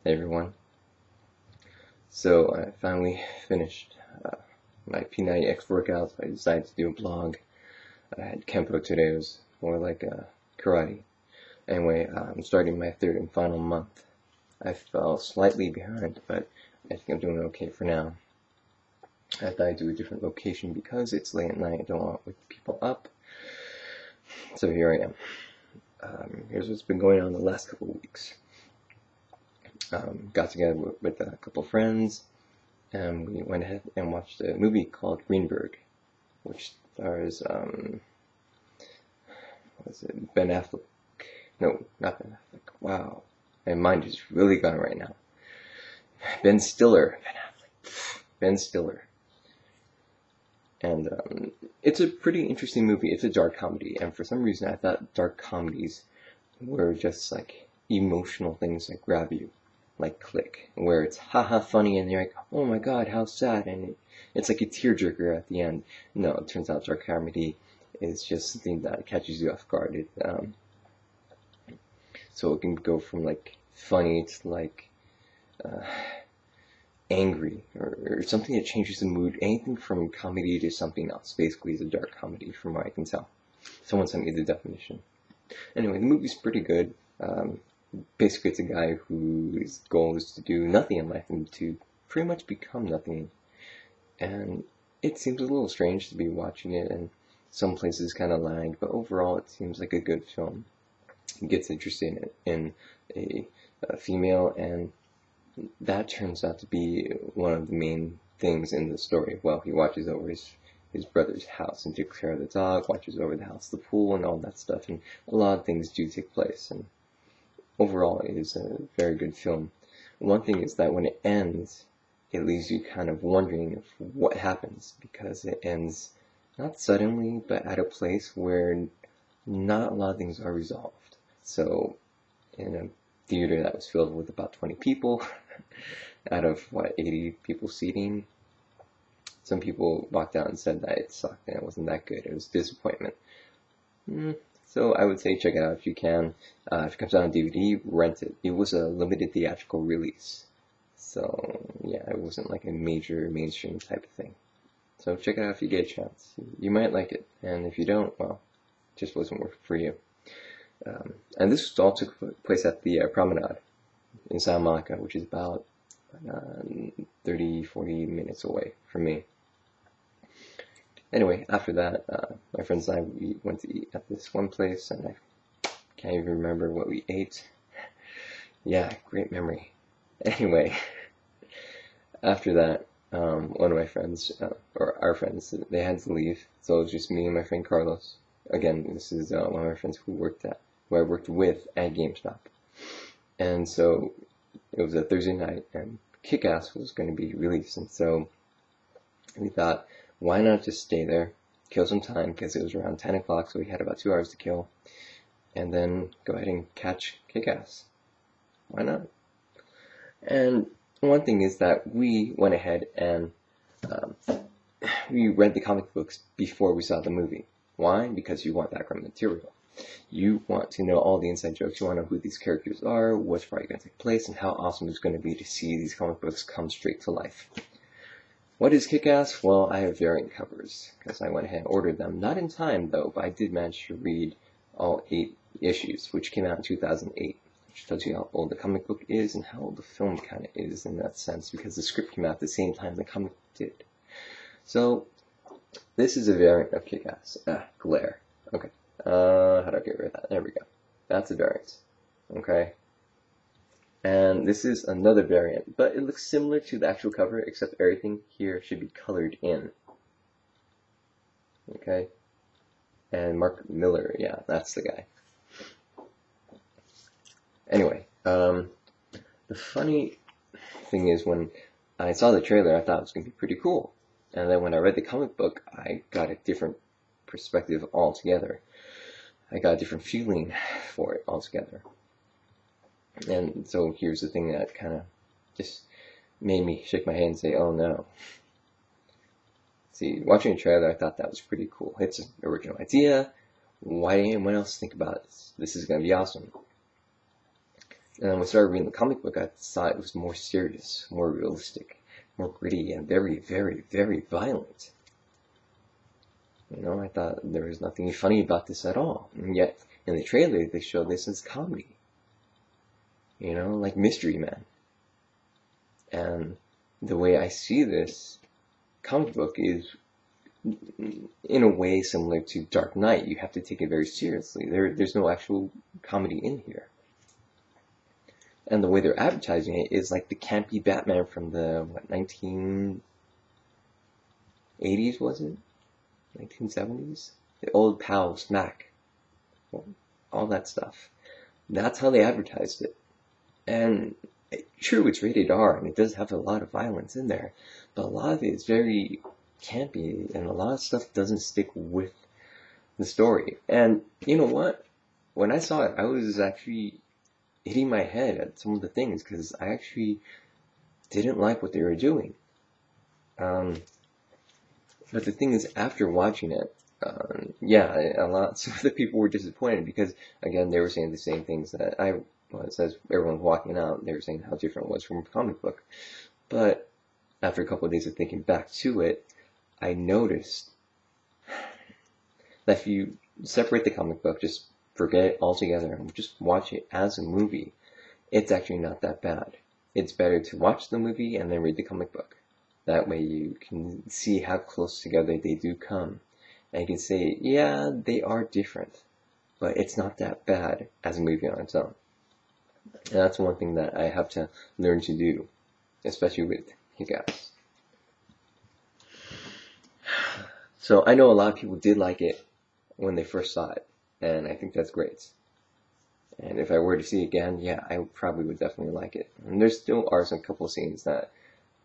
Hey everyone. So I finally finished my P90X workouts. I decided to do a blog. I had Kempo today. It was more like karate. Anyway, I'm starting my third and final month. I fell slightly behind, but I think I'm doing okay for now. I thought I'd do a different location because it's late at night. I don't want to wake people up. So here I am. Here's what's been going on the last couple of weeks. Got together with a couple of friends, and we went ahead and watched a movie called Greenberg, which stars, Ben Affleck? No, not Ben Affleck. Wow, my mind is really gone right now. Ben Stiller. Ben Affleck. Ben Stiller. And it's a pretty interesting movie. It's a dark comedy, and for some reason I thought dark comedies were just like emotional things that grab you. Like Click, where it's haha funny and you're like, oh my god, how sad, and it's like a tearjerker at the end. No, it turns out dark comedy is just something that catches you off guard. So it can go from like funny to like angry, or something that changes the mood. Anything from comedy to something else basically is a dark comedy, from what I can tell. Someone sent me the definition. Anyway, the movie's pretty good. Basically, it's a guy whose goal is to do nothing in life and to pretty much become nothing. And it seems a little strange to be watching it, and some places kind of lag, but overall it seems like a good film. He gets interested in a female, and that turns out to be one of the main things in the story. Well, he watches over his brother's house and takes care of the dog, watches over the house, the pool, and all that stuff, and a lot of things do take place. And overall, it is a very good film. One thing is that when it ends, it leaves you kind of wondering what happens, because it ends not suddenly, but at a place where not a lot of things are resolved. So, in a theater that was filled with about 20 people, out of, 80 people seating, some people walked out and said that it sucked and it wasn't that good. It was disappointment. So I would say check it out if you can. If it comes out on DVD, rent it. It was a limited theatrical release. So yeah, it wasn't like a major mainstream type of thing. So check it out if you get a chance. You might like it. And if you don't, well, it just wasn't worth it for you. And this all took place at the Promenade in Santa Monica, which is about 30-40 minutes away from me. Anyway, after that, my friends and I, we went to eat at this one place, and I can't even remember what we ate. Yeah, great memory. Anyway, after that, one of my friends, or our friends, they had to leave, so it was just me and my friend Carlos. Again, this is one of my friends who I worked with at GameStop. And so, it was a Thursday night, and Kick-Ass was going to be released, and so we thought, why not just stay there, kill some time, because it was around 10 o'clock, so we had about 2 hours to kill, and then go ahead and catch Kick-Ass. Why not? And one thing is that we went ahead and we read the comic books before we saw the movie. Why? Because you want background material. You want to know all the inside jokes. You want to know who these characters are, what's probably going to take place, and how awesome it's going to be to see these comic books come straight to life. What is Kick-Ass? Well, I have variant covers, because I went ahead and ordered them. Not in time, though, but I did manage to read all 8 issues, which came out in 2008, which tells you how old the comic book is and how old the film kind of is in that sense, because the script came out at the same time the comic did. So, this is a variant of Kick-Ass. Glare. Okay. How do I get rid of that? There we go. That's a variant. Okay. And this is another variant, but it looks similar to the actual cover, except everything here should be colored in. Okay? And Mark Miller, yeah, that's the guy. Anyway, the funny thing is, when I saw the trailer, I thought it was going to be pretty cool. And then when I read the comic book, I got a different perspective altogether. I got a different feeling for it altogether. And so here's the thing that kind of just made me shake my head and say, oh no. See, watching the trailer, I thought that was pretty cool. It's an original idea. Why didn't anyone else think about it? This is going to be awesome. And when I started reading the comic book, I thought it was more serious, more realistic, more gritty, and very, very, very violent. You know, I thought there was nothing funny about this at all. And yet, in the trailer, they show this as comedy. You know, like Mystery Man. And the way I see this comic book is, in a way, similar to Dark Knight. You have to take it very seriously. There's no actual comedy in here. And the way they're advertising it is like the campy Batman from the, 1980s, was it? 1970s? The old pal Smack. All that stuff. That's how they advertised it. And true, it's rated R, and it does have a lot of violence in there, but a lot of it is very campy, and a lot of stuff doesn't stick with the story. And you know what? When I saw it, I was actually hitting my head at some of the things, because I actually didn't like what they were doing. But the thing is, after watching it, some of the people were disappointed, because, again, they were saying the same things that it says everyone's walking out, they were saying how different it was from a comic book. But after a couple of days of thinking back to it, I noticed that if you separate the comic book, just forget it altogether, and just watch it as a movie, it's actually not that bad. It's better to watch the movie and then read the comic book. That way you can see how close together they do come. And you can say, yeah, they are different, but it's not that bad as a movie on its own. And that's one thing that I have to learn to do, especially with Kick-Ass. So I know a lot of people did like it when they first saw it, and I think that's great. And if I were to see it again, yeah, I probably would definitely like it. And there still are some couple scenes that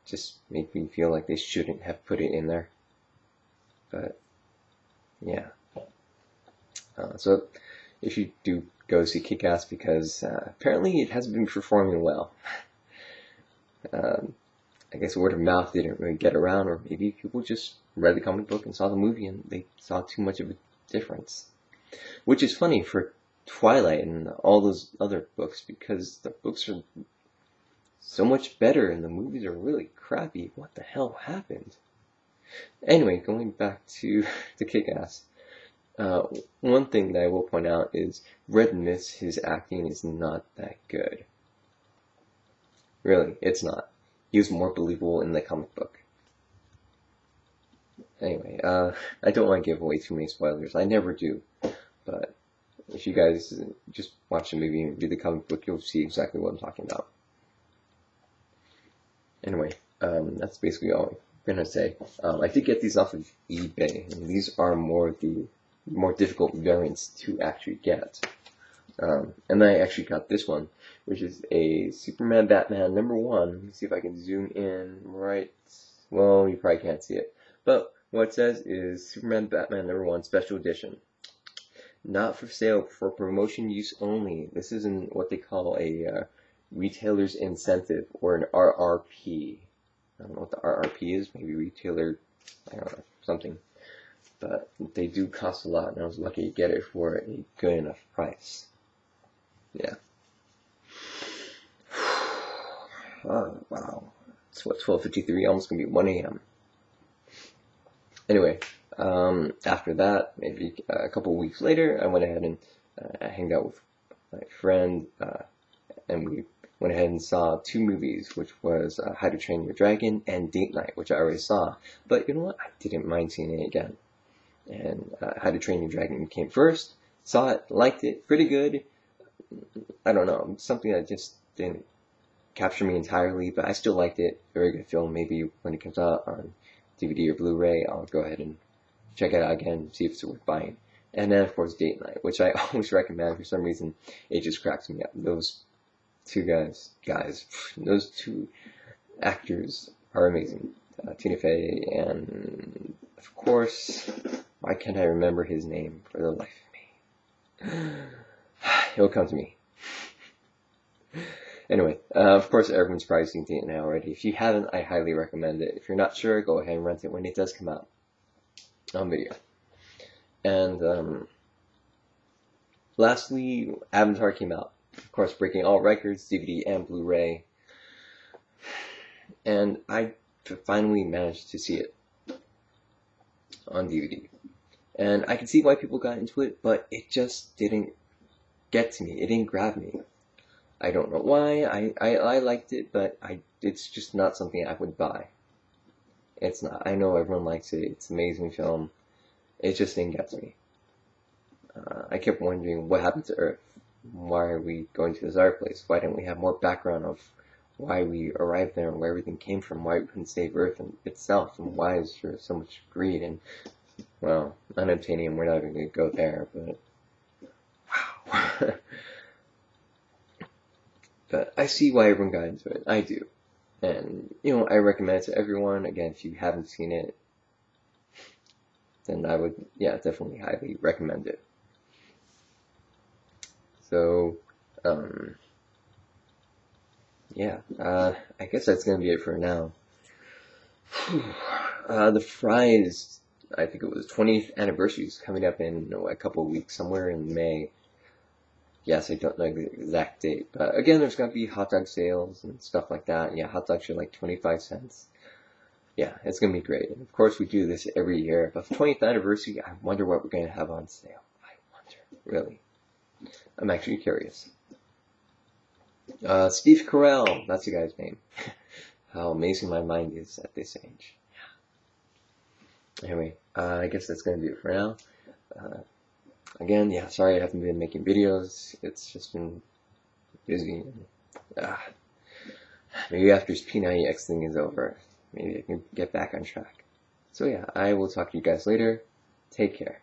just make me feel like they shouldn't have put it in there. But, yeah. So, if you do go see Kick-Ass, because apparently it hasn't been performing well. I guess word of mouth didn't really get around, or maybe people just read the comic book and saw the movie and they saw too much of a difference. Which is funny for Twilight and all those other books, because the books are so much better and the movies are really crappy. What the hell happened? Anyway, going back to Kick-Ass. One thing that I will point out is Red Mist, his acting is not that good. Really, it's not. He was more believable in the comic book. Anyway, I don't want to give away too many spoilers. I never do. But if you guys just watch the movie and read the comic book, you'll see exactly what I'm talking about. Anyway, that's basically all I'm going to say. I did get these off of eBay, and these are the more difficult variants to actually get. And I actually got this one, which is a Superman Batman #1. Let me see if I can zoom in right. Well, you probably can't see it. But what it says is Superman Batman #1 Special Edition. Not for sale, for promotion use only. This is in what they call a retailer's incentive, or an RRP. I don't know what the RRP is. Maybe retailer, I don't know, something. But they do cost a lot, and I was lucky to get it for a good enough price. Yeah. Oh, wow. It's what, 12:53, almost gonna be 1 a.m. Anyway, after that, maybe a couple weeks later, I went ahead and hanged out with my friend, and we went ahead and saw 2 movies, which was How to Train Your Dragon and Date Night, which I already saw. But you know what? I didn't mind seeing it again. And How to Train Your Dragon came first, saw it, liked it, pretty good. I don't know, something that just didn't capture me entirely, but I still liked it. Very good film. Maybe when it comes out on DVD or Blu-ray, I'll go ahead and check it out again, see if it's worth buying. And then, of course, Date Night, which I always recommend. For some reason, it just cracks me up. Those 2 guys, those 2 actors are amazing. Tina Fey and, of course, why can't I remember his name for the life of me? It'll come to me. Anyway, of course, everyone's probably seen Date Night already. If you haven't, I highly recommend it. If you're not sure, go ahead and rent it when it does come out on video. And lastly, Avatar came out. Of course, breaking all records, DVD and Blu-ray. And I finally managed to see it on DVD. And I can see why people got into it, but it just didn't get to me. It didn't grab me. I don't know why. I liked it, but it's just not something I would buy. It's not. I know everyone likes it. It's an amazing film. It just didn't get to me. I kept wondering what happened to Earth. Why are we going to this other place? Why didn't we have more background of why we arrived there and where everything came from? Why we couldn't save Earth itself? And why is there so much greed? And, well, unobtainium, we're not even going to go there, but wow. But I see why everyone got into it. I do. And, I recommend it to everyone. Again, if you haven't seen it, then I would, definitely highly recommend it. So, I guess that's going to be it for now. The Fry's, I think it was 20th anniversary is coming up in a couple of weeks, somewhere in May. Yes, I don't know the exact date, but again, there's going to be hot dog sales and stuff like that. Yeah, hot dogs are like 25 cents. Yeah, it's going to be great. And of course, we do this every year, but for 20th anniversary, I wonder what we're going to have on sale. I wonder, really. I'm actually curious. Steve Carell, that's the guy's name. How amazing my mind is at this age. Yeah. Anyway, I guess that's going to do it for now. Again, sorry I haven't been making videos. It's just been busy. Maybe after this P90X thing is over, maybe I can get back on track. So I will talk to you guys later. Take care.